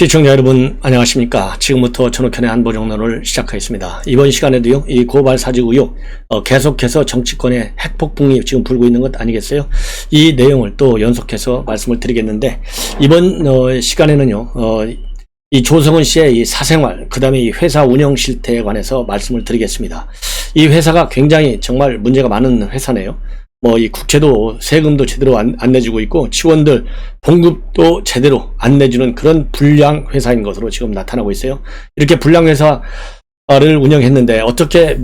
시청자 여러분 안녕하십니까. 지금부터 전욱현의 안보정론을 시작하겠습니다. 이번 시간에도요, 이 고발 사직 의혹 계속해서 정치권의 핵폭풍이 지금 불고 있는 것 아니겠어요? 이 내용을 또 연속해서 말씀을 드리겠는데, 이번 시간에는요, 이 조성은 씨의 이 사생활, 그 다음에 이 회사 운영 실태에 관해서 말씀을 드리겠습니다. 이 회사가 굉장히 정말 문제가 많은 회사네요. 이 국채도 세금도 제대로 안 내주고 있고, 직원들 봉급도 제대로 안 내주는 그런 불량 회사인 것으로 지금 나타나고 있어요. 이렇게 불량 회사를 운영했는데, 어떻게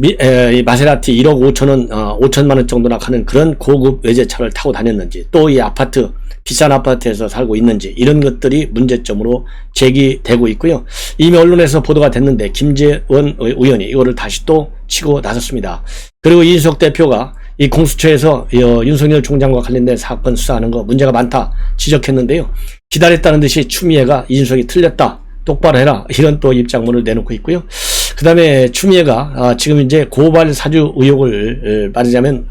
이 마세라티 1억 5천원, 5천만 원 정도나 하는 그런 고급 외제차를 타고 다녔는지, 또 이 아파트, 비싼 아파트에서 살고 있는지, 이런 것들이 문제점으로 제기되고 있고요. 이미 언론에서 보도가 됐는데, 김재원 의원이 이거를 다시 또 치고 나섰습니다. 그리고 이준석 대표가 이 공수처에서 윤석열 총장과 관련된 사건 수사하는 거 문제가 많다 지적했는데요. 기다렸다는 듯이 추미애가 이준석이 틀렸다, 똑바로 해라, 이런 또 입장문을 내놓고 있고요. 그 다음에 추미애가 지금 이제 고발 사주 의혹을 말하자면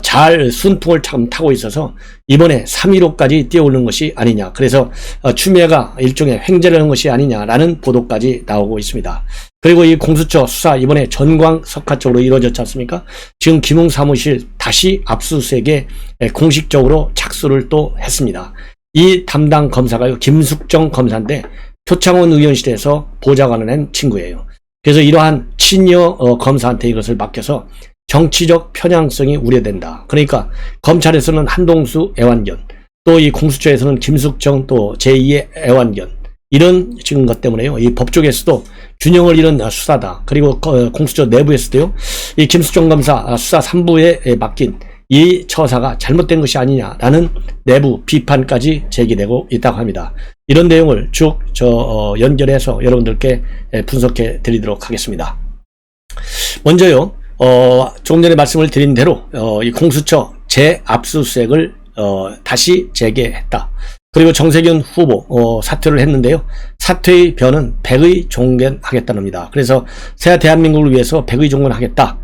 잘 순풍을 참 타고 있어서 이번에 3.15까지 뛰어오른 것이 아니냐, 그래서 추미애가 일종의 횡재를 하는 것이 아니냐라는 보도까지 나오고 있습니다. 그리고 이 공수처 수사 이번에 전광석화 쪽으로 이루어졌지 않습니까? 지금 김웅 사무실 다시 압수수색에 공식적으로 착수를 또 했습니다. 이 담당 검사가요, 김숙정 검사인데 표창원 의원실에서 보좌관을 한 친구예요. 그래서 이러한 친여 검사한테 이것을 맡겨서 정치적 편향성이 우려된다. 그러니까 검찰에서는 한동수 애완견, 또 이 공수처에서는 김숙정 또 제2의 애완견, 이런 지금 것 때문에요, 이 법조계에서도 균형을 잃은 수사다. 그리고 공수처 내부에서도요, 이 김숙정 검사 수사 3부에 맡긴 이 처사가 잘못된 것이 아니냐라는 내부 비판까지 제기되고 있다고 합니다. 이런 내용을 쭉 연결해서 여러분들께 분석해 드리도록 하겠습니다. 먼저요, 조금 전에 말씀을 드린 대로 이 공수처 재압수수색을 다시 재개했다. 그리고 정세균 후보 사퇴를 했는데요. 사퇴의 변은 100의 종견하겠다는겁니다. 그래서 새 대한민국을 위해서 100의 종견하겠다.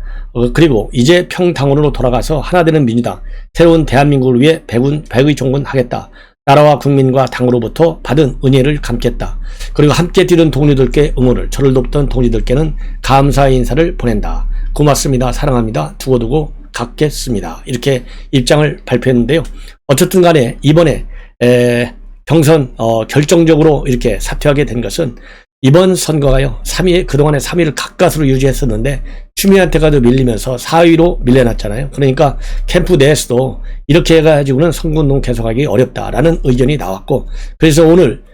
그리고 이제 평당원으로 돌아가서 하나 되는 민주당, 새로운 대한민국을 위해 100의 종견하겠다. 나라와 국민과 당으로부터 받은 은혜를 갚겠다. 그리고 함께 뛰는 동료들께 응원을, 저를 돕던 동료들께는 감사의 인사를 보낸다. 고맙습니다. 사랑합니다. 두고두고 갚겠습니다. 이렇게 입장을 발표했는데요. 어쨌든 간에 이번에 경선 결정적으로 이렇게 사퇴하게 된 것은, 이번 선거가요, 그동안에 3위를 가까스로 유지했었는데 추미애한테가도 밀리면서 4위로 밀려났잖아요. 그러니까 캠프 내에서도 이렇게 해가지고는 선거운동 계속하기 어렵다라는 의견이 나왔고, 그래서 오늘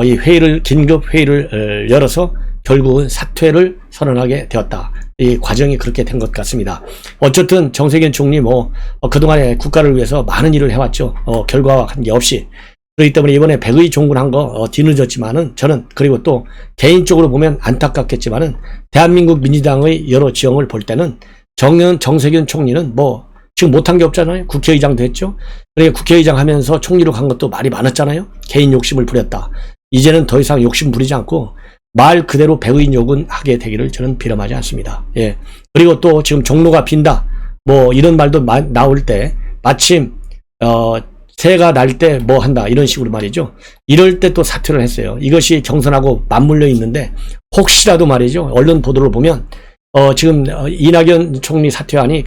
이 긴급 회의를 열어서 결국은 사퇴를 선언하게 되었다. 이 과정이 그렇게 된 것 같습니다. 어쨌든 정세균 총리 그동안에 국가를 위해서 많은 일을 해왔죠. 결과와 관계없이. 그렇기 때문에 이번에 100의 종군한 거 뒤늦었지만은, 저는 그리고 또 개인적으로 보면 안타깝겠지만은, 대한민국 민주당의 여러 지형을 볼 때는 정세균 총리는 지금 못한 게 없잖아요. 국회의장도 했죠. 그러니까 국회의장 하면서 총리로 간 것도 말이 많았잖아요. 개인 욕심을 부렸다. 이제는 더 이상 욕심 부리지 않고 말 그대로 100의 요군하게 되기를 저는 비람하지 않습니다. 예. 그리고 또 지금 종로가 빈다, 이런 말도 나올 때 마침 새가 날 때 한다, 이런 식으로 말이죠. 이럴 때 또 사퇴를 했어요. 이것이 경선하고 맞물려 있는데, 혹시라도 말이죠, 언론 보도를 보면 지금 이낙연 총리 사퇴안이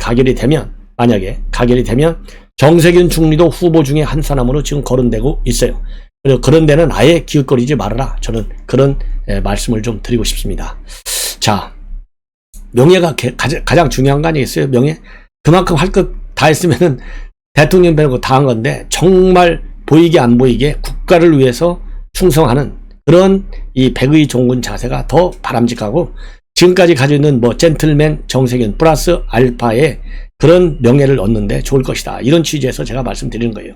만약에 가결이 되면 정세균 총리도 후보 중에 한 사람으로 지금 거론되고 있어요. 그리고 그런 데는 아예 기웃거리지 말아라, 저는 그런 말씀을 좀 드리고 싶습니다. 자, 명예가 가장 중요한 거 아니겠어요? 명예? 그만큼 할 것 다 했으면은 대통령 빼고 다 한 건데, 정말 보이게 안 보이게 국가를 위해서 충성하는 그런 이 100의 종군 자세가 더 바람직하고, 지금까지 가지고 있는 젠틀맨 정세균 플러스 알파의 그런 명예를 얻는데 좋을 것이다, 이런 취지에서 제가 말씀드리는 거예요.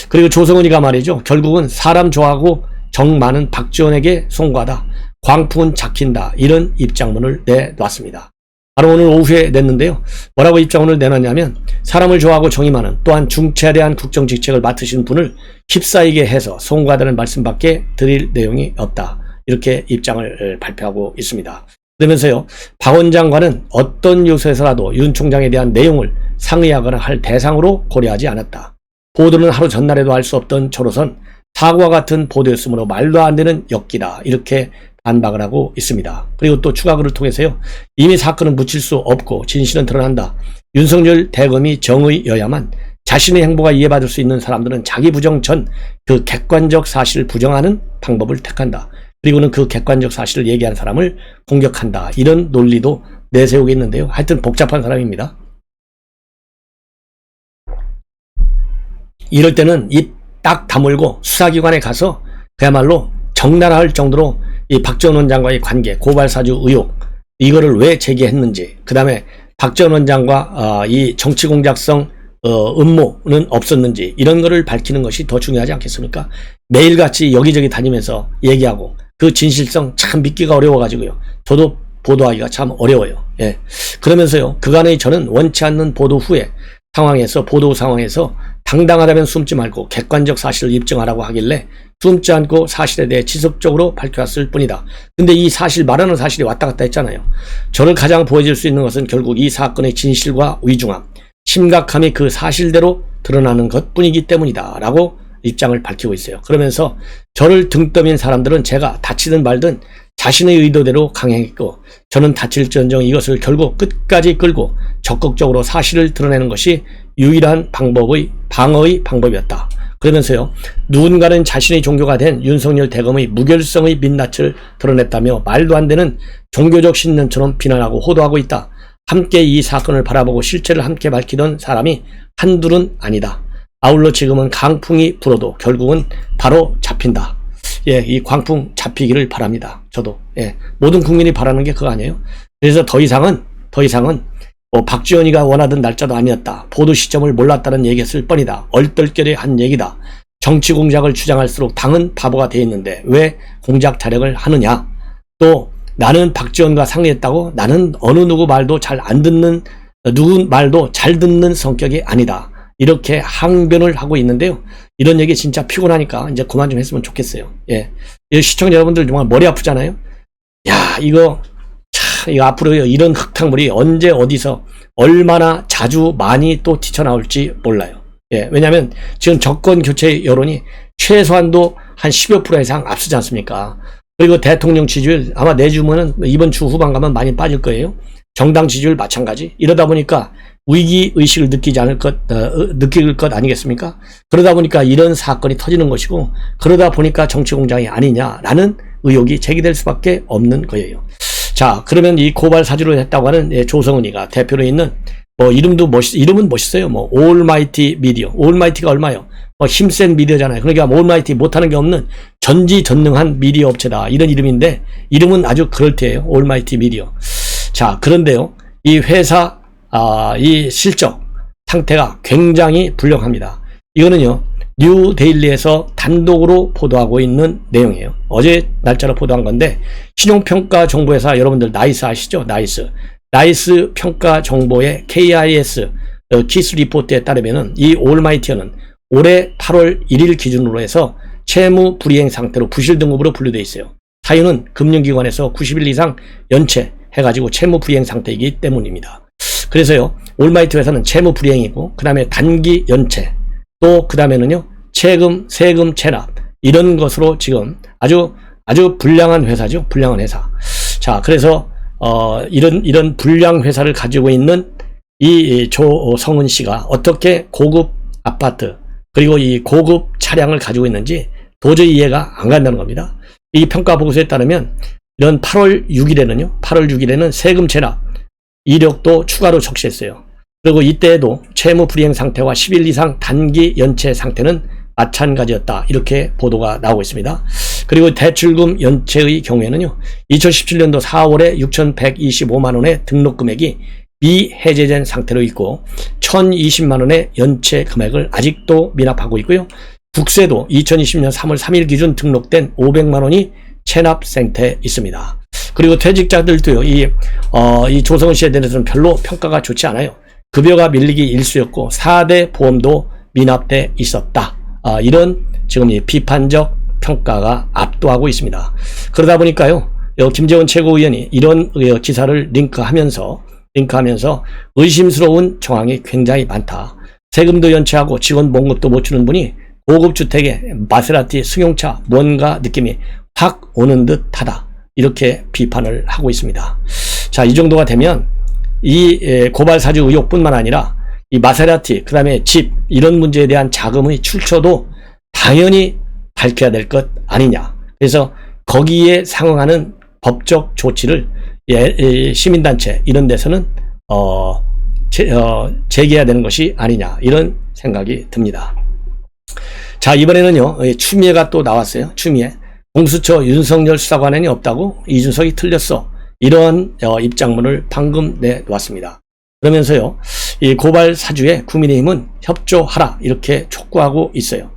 그리고 조성은이가 말이죠, 결국은 사람 좋아하고 정 많은 박지원에게 송구하다, 광풍은 작힌다, 이런 입장문을 내놨습니다. 바로 오늘 오후에 냈는데요. 뭐라고 입장문을 내놨냐면, 사람을 좋아하고 정이 많은, 또한 중차대한 국정직책을 맡으신 분을 휩싸이게 해서 송구하다는 말씀밖에 드릴 내용이 없다, 이렇게 입장을 발표하고 있습니다. 그러면서요, 박 원장과는 어떤 요소에서라도 윤 총장에 대한 내용을 상의하거나 할 대상으로 고려하지 않았다. 보도는 하루 전날에도 알 수 없던 저로선 사고와 같은 보도였으므로 말도 안 되는 엮기다. 이렇게 반박을 하고 있습니다. 그리고 또 추가 글을 통해서요. 이미 사건은 묻힐 수 없고 진실은 드러난다. 윤석열 대검이 정의여야만 자신의 행보가 이해받을 수 있는 사람들은 자기 부정 전 그 객관적 사실을 부정하는 방법을 택한다. 그리고는 그 객관적 사실을 얘기한 사람을 공격한다. 이런 논리도 내세우고 있는데요. 하여튼 복잡한 사람입니다. 이럴 때는 입 딱 다물고 수사기관에 가서 그야말로 적나라할 정도로 이 박지원 원장과의 관계, 고발사주 의혹, 이거를 왜 제기했는지, 그 다음에 박지원 원장과 이 정치공작성 음모는 없었는지, 이런 거를 밝히는 것이 더 중요하지 않겠습니까? 매일같이 여기저기 다니면서 얘기하고 그 진실성 참 믿기가 어려워가지고요. 저도 보도하기가 참 어려워요. 예. 그러면서요, 그간의 저는 원치 않는 보도 후에 보도 상황에서 당당하다면 숨지 말고 객관적 사실을 입증하라고 하길래 숨지 않고 사실에 대해 지속적으로 밝혀왔을 뿐이다. 근데 이 사실, 말하는 사실이 왔다 갔다 했잖아요. 저를 가장 보여줄 수 있는 것은 결국 이 사건의 진실과 위중함, 심각함이 그 사실대로 드러나는 것뿐이기 때문이다 라고 입장을 밝히고 있어요. 그러면서 저를 등 떠민 사람들은 제가 다치든 말든 자신의 의도대로 강행했고, 저는 다칠지언정 이것을 결국 끝까지 끌고 적극적으로 사실을 드러내는 것이 유일한 방어의 방법이었다. 그러면서요, 누군가는 자신의 종교가 된 윤석열 대검의 무결성의 민낯을 드러냈다며 말도 안 되는 종교적 신념처럼 비난하고 호도하고 있다. 함께 이 사건을 바라보고 실체를 함께 밝히던 사람이 한둘은 아니다. 아울러 지금은 강풍이 불어도 결국은 바로 잡힌다. 예, 이 광풍 잡히기를 바랍니다. 저도. 예, 모든 국민이 바라는 게 그거 아니에요? 그래서 더 이상은 박지원이가 원하던 날짜도 아니었다. 보도 시점을 몰랐다는 얘기였을 뻔이다. 얼떨결에 한 얘기다. 정치 공작을 주장할수록 당은 바보가 돼 있는데 왜 공작 타령을 하느냐. 또 나는 박지원과 상의했다고 나는 어느 누구 말도 잘 안 듣는, 누구 말도 잘 듣는 성격이 아니다. 이렇게 항변을 하고 있는데요. 이런 얘기 진짜 피곤하니까 이제 그만 좀 했으면 좋겠어요. 예. 시청자 여러분들 정말 머리 아프잖아요. 야, 이거 앞으로 이런 흙탕물이 언제 어디서 얼마나 자주 많이 또 튀쳐나올지 몰라요. 예. 왜냐하면 지금 정권 교체 여론이 최소한도 한 10여 % 이상 앞서지 않습니까? 그리고 대통령 지지율 아마 내주면은 이번 주 후반 가면 많이 빠질 거예요. 정당 지지율 마찬가지. 이러다 보니까 위기 의식을 느낄 것 아니겠습니까? 그러다 보니까 이런 사건이 터지는 것이고, 그러다 보니까 정치 공작이 아니냐라는 의혹이 제기될 수밖에 없는 거예요. 자, 그러면 이 고발 사주를 했다고 하는 조성은이가 대표로 있는 이름은 멋있어요. 올마이티 미디어. 올마이티가 얼마요? 힘센 미디어잖아요. 그러니까 올마이티 못하는 게 없는 전지전능한 미디어 업체다. 이런 이름인데 이름은 아주 그럴듯해요. 올마이티 미디어. 자, 그런데요, 이 회사 이 실적 상태가 굉장히 불량합니다. 이거는요, 뉴데일리에서 단독으로 보도하고 있는 내용이에요. 어제 날짜로 보도한 건데, 신용평가 정보회사 여러분들 나이스 아시죠? 나이스 평가 정보의 KIS 키스 리포트에 따르면은 이 올마이티어는 올해 8월 1일 기준으로 해서 채무 불이행 상태로 부실 등급으로 분류되어 있어요. 사유는 금융기관에서 90일 이상 연체 해가지고 채무 불이행 상태이기 때문입니다. 그래서요, 올마이티 회사는 채무 불이행이고, 그 다음에 단기 연체, 또 그 다음에는요, 세금 체납, 이런 것으로 지금 아주 불량한 회사죠. 불량한 회사. 자, 그래서 이런 불량 회사를 가지고 있는 이 조성은 씨가 어떻게 고급 아파트 그리고 이 고급 차량을 가지고 있는지 도저히 이해가 안 간다는 겁니다. 이 평가 보고서에 따르면 이런 8월 6일에는 세금 체납 이력도 추가로 적시했어요. 그리고 이때에도 채무 불이행 상태와 10일 이상 단기 연체 상태는 마찬가지였다. 이렇게 보도가 나오고 있습니다. 그리고 대출금 연체의 경우에는요, 2017년도 4월에 6,125만원의 등록 금액이 미해제된 상태로 있고 1,020만원의 연체 금액을 아직도 미납하고 있고요. 국세도 2020년 3월 3일 기준 등록된 500만원이 체납 상태에 있습니다. 그리고 퇴직자들도요, 이 조성은 씨에 대해서는 별로 평가가 좋지 않아요. 급여가 밀리기 일쑤였고 4대 보험도 미납돼 있었다. 이런 지금 이 비판적 평가가 압도하고 있습니다. 그러다 보니까요, 김재원 최고위원이 이런 기사를 링크하면서 의심스러운 정황이 굉장히 많다. 세금도 연체하고 직원 봉급도 못 주는 분이 고급 주택에 마세라티 승용차 뭔가 느낌이 확 오는 듯하다. 이렇게 비판을 하고 있습니다. 자, 이 정도가 되면 이 고발 사주 의혹뿐만 아니라 이 마세라티, 그 다음에 집 이런 문제에 대한 자금의 출처도 당연히 밝혀야 될 것 아니냐. 그래서 거기에 상응하는 법적 조치를 시민단체 이런 데서는 제기해야 되는 것이 아니냐, 이런 생각이 듭니다. 자, 이번에는요, 추미애가 또 나왔어요. 추미애. 공수처 윤석열 수사관행이 없다고 이준석이 틀렸어. 이러한 입장문을 방금 내놓았습니다. 그러면서요, 이 고발 사주에 국민의힘은 협조하라 이렇게 촉구하고 있어요.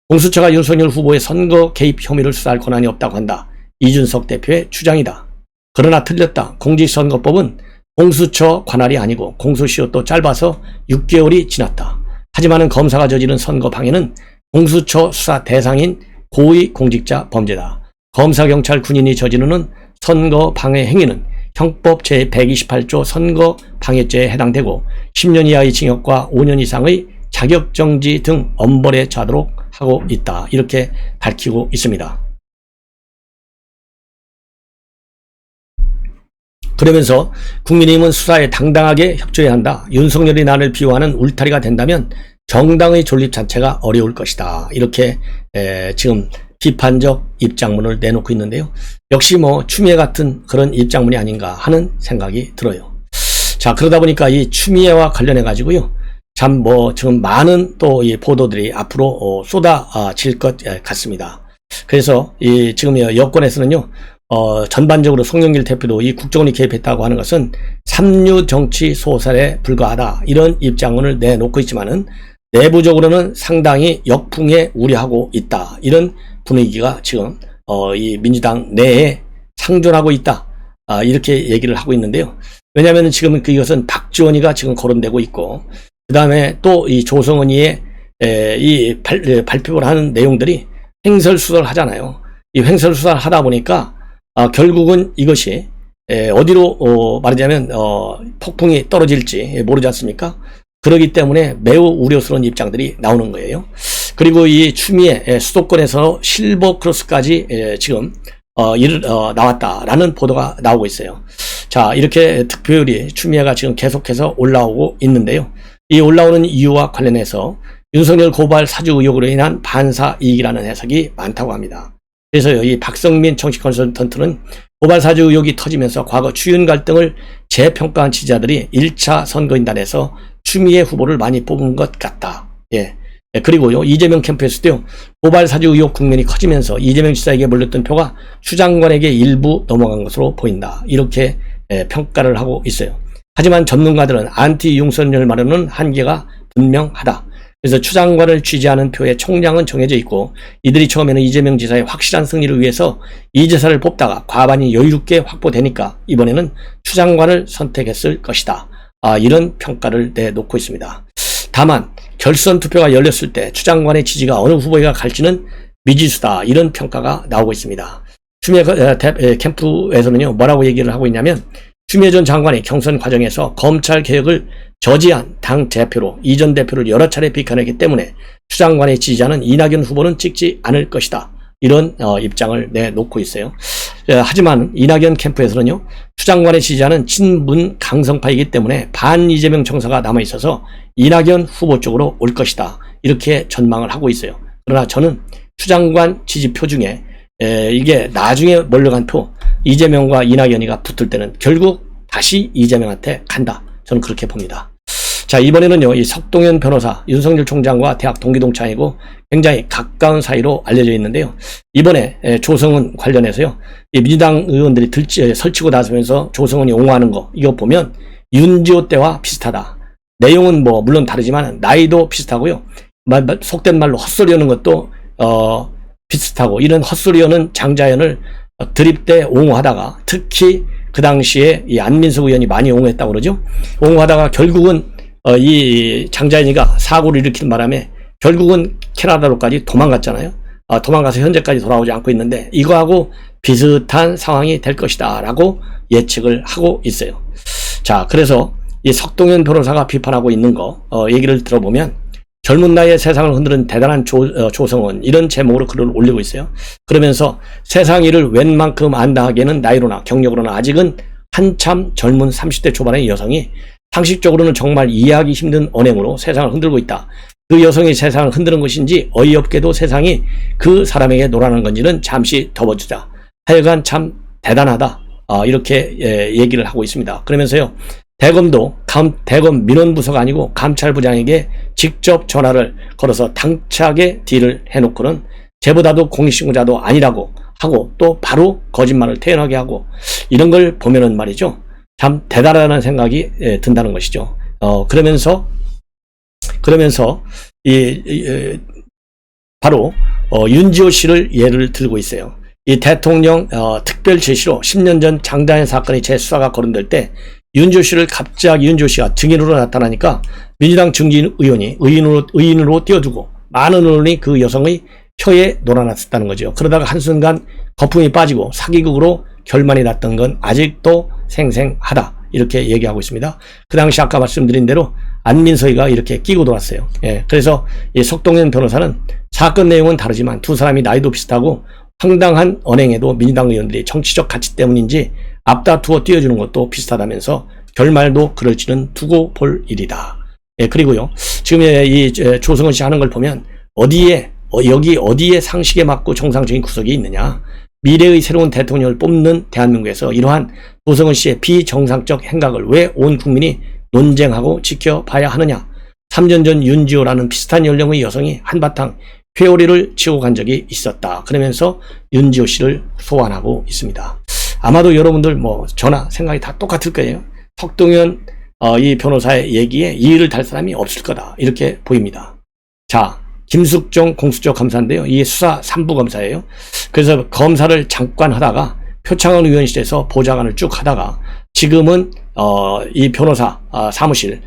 공수처가 윤석열 후보의 선거 개입 혐의를 수사할 권한이 없다고 한다. 이준석 대표의 주장이다. 그러나 틀렸다. 공직선거법은 공수처 관할이 아니고 공소시효도 짧아서 6개월이 지났다. 하지만 검사가 저지른 선거 방해는 공수처 수사 대상인 고위공직자 범죄다. 검사, 경찰, 군인이 저지르는 선거 방해 행위는 형법 제128조 선거 방해죄에 해당되고 10년 이하의 징역과 5년 이상의 자격정지 등 엄벌에 처하도록 하고 있다. 이렇게 밝히고 있습니다. 그러면서 국민의힘은 수사에 당당하게 협조해야 한다. 윤석열이 나를 비호하는 울타리가 된다면 정당의 존립 자체가 어려울 것이다. 이렇게 지금 비판적 입장문을 내놓고 있는데요. 역시 뭐 추미애 같은 그런 입장문이 아닌가 하는 생각이 들어요. 자, 그러다 보니까 이 추미애와 관련해 가지고요, 참 뭐 지금 많은 또 이 보도들이 앞으로 쏟아질 것 같습니다. 그래서 이 지금 여권에서는요, 전반적으로 송영길 대표도 이 국정원이 개입했다고 하는 것은 삼류 정치 소설에 불과하다, 이런 입장문을 내놓고 있지만은 내부적으로는 상당히 역풍에 우려하고 있다. 이런 분위기가 지금 이 민주당 내에 상존하고 있다. 이렇게 얘기를 하고 있는데요. 왜냐하면 지금 이것은 박지원이가 지금 거론되고 있고, 그 다음에 또 이 조성은이의 이 발표를 하는 내용들이 횡설수설 하잖아요. 이 횡설수설 하다 보니까 결국은 이것이 어디로 말하자면 폭풍이 떨어질지 모르지 않습니까? 그렇기 때문에 매우 우려스러운 입장들이 나오는 거예요. 그리고 이 추미애 수도권에서 실버 크로스까지 지금 나왔다라는 보도가 나오고 있어요. 자, 이렇게 득표율이 추미애가 지금 계속해서 올라오고 있는데요. 이 올라오는 이유와 관련해서 윤석열 고발 사주 의혹으로 인한 반사 이익이라는 해석이 많다고 합니다. 그래서 이 박성민 정치 컨설턴트는 고발 사주 의혹이 터지면서 과거 추윤 갈등을 재평가한 지지자들이 1차 선거인단에서 추미애 후보를 많이 뽑은 것 같다. 예. 그리고요, 이재명 캠프에서도요, 고발 사주 의혹 국면이 커지면서 이재명 지사에게 몰렸던 표가 추 장관에게 일부 넘어간 것으로 보인다. 이렇게 평가를 하고 있어요. 하지만 전문가들은 안티 윤석열 말에는 한계가 분명하다. 그래서 추 장관을 취재하는 표의 총량은 정해져 있고, 이들이 처음에는 이재명 지사의 확실한 승리를 위해서 이 지사를 뽑다가 과반이 여유롭게 확보되니까 이번에는 추 장관을 선택했을 것이다. 이런 평가를 내놓고 있습니다. 다만 결선 투표가 열렸을 때 추 장관의 지지가 어느 후보에게 갈지는 미지수다. 이런 평가가 나오고 있습니다. 추미애 캠프에서는요, 뭐라고 얘기를 하고 있냐면, 추미애 전 장관이 경선 과정에서 검찰 개혁을 저지한 당 대표로 이 전 대표를 여러 차례 비판했기 때문에 추 장관의 지지자는 이낙연 후보는 찍지 않을 것이다. 이런 입장을 내놓고 있어요. 하지만 이낙연 캠프에서는요, 추 장관의 지지자는 친문 강성파이기 때문에 반 이재명 정서가 남아있어서 이낙연 후보 쪽으로 올 것이다. 이렇게 전망을 하고 있어요. 그러나 저는 추 장관 지지표 중에 이게 나중에 몰려간 표, 이재명과 이낙연이가 붙을 때는 결국 다시 이재명한테 간다. 저는 그렇게 봅니다. 자, 이번에는요, 이 석동현 변호사, 윤석열 총장과 대학 동기동창이고 굉장히 가까운 사이로 알려져 있는데요. 이번에 조성은 관련해서요, 이 민주당 의원들이 설치고 나서면서 조성은이 옹호하는 거, 이거 보면 윤지호 때와 비슷하다. 내용은 뭐 물론 다르지만 나이도 비슷하고요. 속된 말로 헛소리 하는 것도 비슷하고, 이런 헛소리 하는 장자연을 드립대 옹호하다가, 특히 그 당시에 이 안민석 의원이 많이 옹호했다고 그러죠. 옹호하다가 결국은 이 장자연이가 사고를 일으키는 바람에 결국은 캐나다로까지 도망갔잖아요. 도망가서 현재까지 돌아오지 않고 있는데, 이거하고 비슷한 상황이 될 것이다 라고 예측을 하고 있어요. 자, 그래서 이 석동현 변호사가 비판하고 있는 거 얘기를 들어보면, 젊은 나이에 세상을 흔드는 대단한 조성은 이런 제목으로 글을 올리고 있어요. 그러면서 세상 일을 웬만큼 안다 하기에는 나이로나 경력으로나 아직은 한참 젊은 30대 초반의 여성이 상식적으로는 정말 이해하기 힘든 언행으로 세상을 흔들고 있다. 그 여성이 세상을 흔드는 것인지 어이없게도 세상이 그 사람에게 노라는 건지는 잠시 덮어주자. 하여간 참 대단하다. 이렇게 얘기를 하고 있습니다. 그러면서요. 대검도 대검 민원부서가 아니고 감찰부장에게 직접 전화를 걸어서 당차게 딜을 해놓고는 쟤보다도 공익신고자도 아니라고 하고 또 바로 거짓말을 태연하게 하고 이런 걸 보면은 말이죠. 참 대단하다는 생각이 든다는 것이죠. 그러면서 바로 윤지호 씨를 예를 들고 있어요. 이 대통령 특별 제시로 10년 전 장자연 사건의 재수사가 거론될 때 윤지호 씨를 갑자기 윤지호 씨가 증인으로 나타나니까 민주당 중진의원이 의인으로 띄워주고 많은 언론이 그 여성의 혀에 놀아났었다는 거죠. 그러다가 한순간 거품이 빠지고 사기극으로 결말이 났던 건 아직도 생생하다. 이렇게 얘기하고 있습니다. 그 당시 아까 말씀드린 대로 안민서이가 이렇게 끼고 돌았어요. 그래서 이 석동현 변호사는 사건 내용은 다르지만 두 사람이 나이도 비슷하고 황당한 언행에도 민주당 의원들이 정치적 가치 때문인지 앞다투어 띄워주는 것도 비슷하다면서 결말도 그럴지는 두고 볼 일이다. 그리고요. 지금 이 조성은 씨 하는 걸 보면 여기 어디에 상식에 맞고 정상적인 구석이 있느냐. 미래의 새로운 대통령을 뽑는 대한민국에서 이러한 조성은 씨의 비정상적 행각을 왜 온 국민이 논쟁하고 지켜봐야 하느냐. 3년 전 윤지호라는 비슷한 연령의 여성이 한바탕 회오리를 치고 간 적이 있었다. 그러면서 윤지호 씨를 소환하고 있습니다. 아마도 여러분들 저나 생각이 다 똑같을 거예요. 석동현 이 변호사의 얘기에 이의를 달 사람이 없을 거다. 이렇게 보입니다. 자, 김숙정 공수처 검사인데요. 이 수사 3부 검사예요. 그래서 검사를 잠깐 하다가 표창원 의원실에서 보좌관을 쭉 하다가 지금은 이 변호사 사무실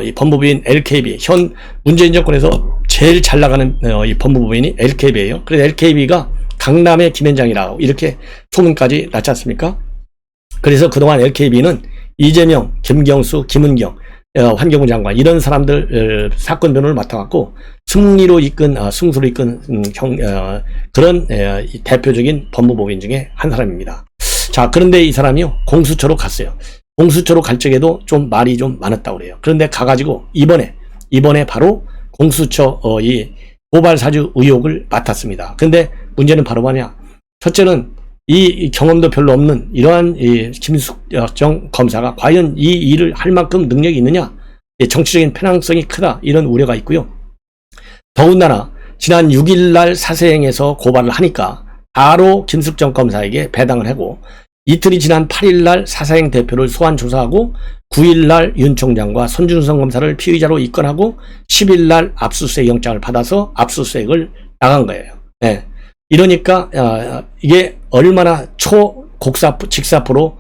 이 법무부인 LKB 현 문재인 정권에서 제일 잘 나가는 이 법무부인이 LKB예요. 그래서 LKB가 강남의 김현장이라고 이렇게 소문까지 났지 않습니까? 그래서 그동안 LKB는 이재명, 김경수, 김은경, 환경부 장관 이런 사람들 사건 변호를 맡아갖고 승리로 이끈 그런 대표적인 법무법인 중에 한 사람입니다. 자, 그런데 이 사람이요 공수처로 갔어요. 공수처로 갈 적에도 좀 말이 좀 많았다고 그래요. 그런데 가가지고 이번에 바로 공수처 이 고발 사주 의혹을 맡았습니다. 근데 문제는 바로 뭐냐? 첫째는 이 경험도 별로 없는 이러한 이 김숙정 검사가 과연 이 일을 할 만큼 능력이 있느냐? 정치적인 편향성이 크다 이런 우려가 있고요. 더군다나 지난 6일날 사세행에서 고발을 하니까 바로 김숙정 검사에게 배당을 하고 이틀이 지난 8일날 사사행 대표를 소환 조사하고 9일날 윤 총장과 손준성 검사를 피의자로 입건하고 10일날 압수수색 영장을 받아서 압수수색을 나간 거예요. 이러니까 이게 얼마나 직사포로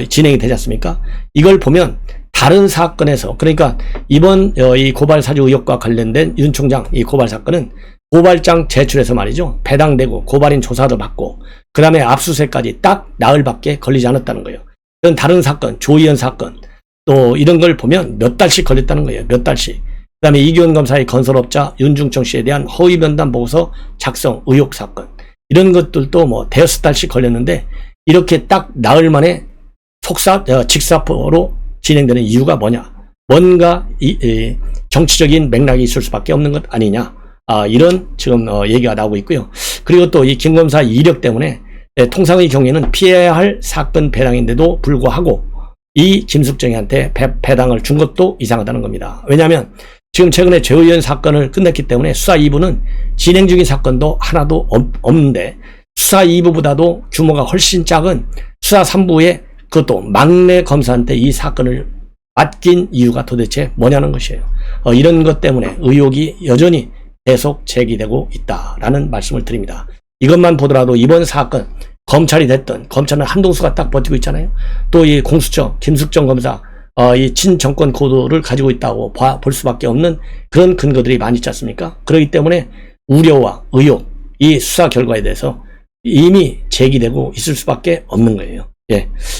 진행이 되지 않습니까? 이걸 보면 다른 사건에서 그러니까 이번 이 고발 사주 의혹과 관련된 윤 총장 이 고발 사건은 고발장 제출해서 말이죠. 배당되고 고발인 조사도 받고 그 다음에 압수수색까지 딱 나흘밖에 걸리지 않았다는 거예요. 이런 다른 사건, 조희연 사건 또 이런 걸 보면 몇 달씩 걸렸다는 거예요. 몇 달씩. 그 다음에 이기원 검사의 건설업자 윤중청 씨에 대한 허위 면담 보고서 작성 의혹 사건 이런 것들도 대여섯 달씩 걸렸는데 이렇게 딱 나흘 만에 직사포로 진행되는 이유가 뭐냐? 뭔가 정치적인 맥락이 있을 수밖에 없는 것 아니냐? 이런 지금 얘기가 나오고 있고요. 그리고 또 이 김 검사 이력 때문에 통상의 경우에는 피해야 할 사건 배당인데도 불구하고 이 김숙정이한테 배당을 준 것도 이상하다는 겁니다. 왜냐하면 지금 최근에 최의원 사건을 끝냈기 때문에 수사 2부는 진행 중인 사건도 하나도 없는데 수사 2부보다도 규모가 훨씬 작은 수사 3부에 그것도 막내 검사한테 이 사건을 맡긴 이유가 도대체 뭐냐는 것이에요. 이런 것 때문에 의혹이 여전히 계속 제기되고 있다라는 말씀을 드립니다. 이것만 보더라도 이번 사건 검찰이 됐던 검찰은 한동수가 딱 버티고 있잖아요. 또 이 공수처 김숙정 검사 이 친정권 코드를 가지고 있다고 볼 수밖에 없는 그런 근거들이 많이 있지 않습니까? 그렇기 때문에 우려와 의혹 이 수사 결과에 대해서 이미 제기되고 있을 수밖에 없는 거예요.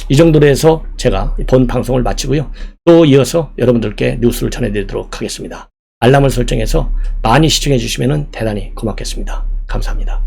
이 정도로 해서 제가 본 방송을 마치고요. 또 이어서 여러분들께 뉴스를 전해드리도록 하겠습니다. 알람을 설정해서 많이 시청해 주시면 대단히 고맙겠습니다. 감사합니다.